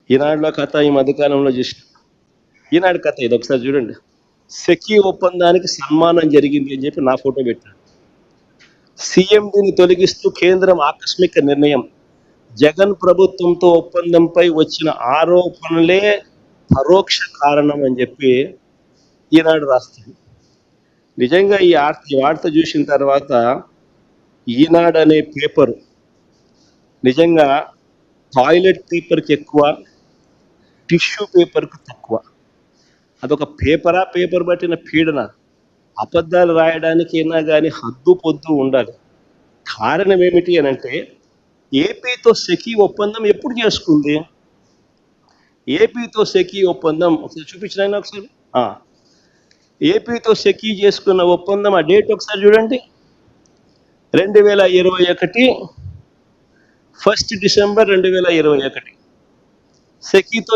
ఈనాడులో కథ ఈ మధ్యకాలంలో చూసిన ఈనాడు కథ ఇది ఒకసారి చూడండి. సెకీ ఒప్పందానికి సన్మానం జరిగింది అని చెప్పి నా ఫోటో పెట్టాడు. సీఎండీని తొలగిస్తూ కేంద్రం ఆకస్మిక నిర్ణయం. జగన్ ప్రభుత్వంతో ఒప్పందంపై వచ్చిన ఆరోపణలే పరోక్ష కారణం అని చెప్పి ఈనాడు రాస్తుంది. నిజంగా ఈ వార్త చూసిన తర్వాత ఈనాడు అనే పేపరు నిజంగా టాయిలెట్ పేపర్కి ఎక్కువ, టిష్యూ పేపర్కి తక్కువ. అదొక పేపర్ పట్టిన పీడన. అబద్ధాలు రాయడానికి అయినా కానీ హద్దు పొద్దు ఉండాలి. కారణం ఏమిటి అని అంటే, ఏపీతో సెకీ ఒప్పందం ఎప్పుడు చేసుకుంది? ఏపీతో సెకీ ఒప్పందం ఒకసారి చూపించిన ఒకసారి. ఏపీతో సెకీ చేసుకున్న ఒప్పందం ఆ డేట్ ఒకసారి చూడండి. 2021 1 డిసెంబర్ 2021 సెకీతో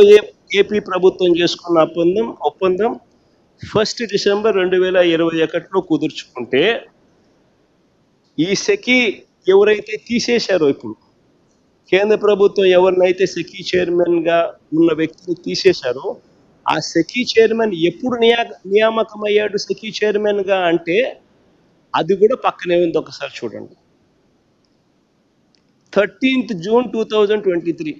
ఏపీ ప్రభుత్వం చేసుకున్న ఒప్పందం 1 డిసెంబర్ 2021లో కుదుర్చుకుంటే, ఈ సెకీ ఎవరైతే తీసేశారో, ఇప్పుడు కేంద్ర ప్రభుత్వం ఎవరినైతే సెకీ చైర్మన్గా ఉన్న వ్యక్తిని తీసేశారో, ఆ సెకీ చైర్మన్ ఎప్పుడు నియామకమయ్యాడు సెకీ చైర్మన్గా అంటే, అది కూడా పక్కనే ఉంది. ఒకసారి చూడండి. 13th June 2023.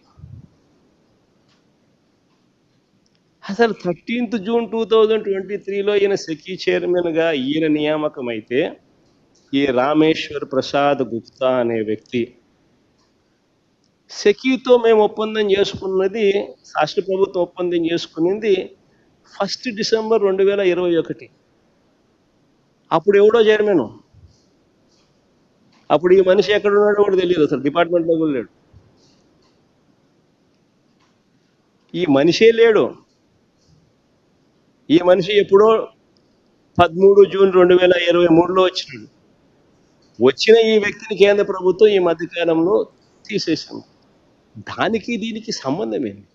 అసలు 13th June 2023లో ఈయన సెకీ చైర్మన్గా ఈయన నియామకం అయితే, ఈ రామేశ్వర్ ప్రసాద్ గుప్తా అనే వ్యక్తి సెకీతో మేము ఒప్పందం చేసుకున్నది, రాష్ట్ర ప్రభుత్వం ఒప్పందం చేసుకున్నది 1 డిసెంబర్ 2021. అప్పుడు ఎవడో చైర్మన్, అప్పుడు ఈ మనిషి ఎక్కడున్నాడో కూడా తెలియదు, అసలు డిపార్ట్మెంట్లో కూడా లేడు. ఈ మనిషే లేడు. ఈ మనిషి ఎప్పుడో 13 జూన్ 2023లో వచ్చినాడు. వచ్చిన ఈ వ్యక్తిని కేంద్ర ప్రభుత్వం ఈ మధ్యకాలంలో తీసేసింది. దానికి దీనికి సంబంధం ఏంటి?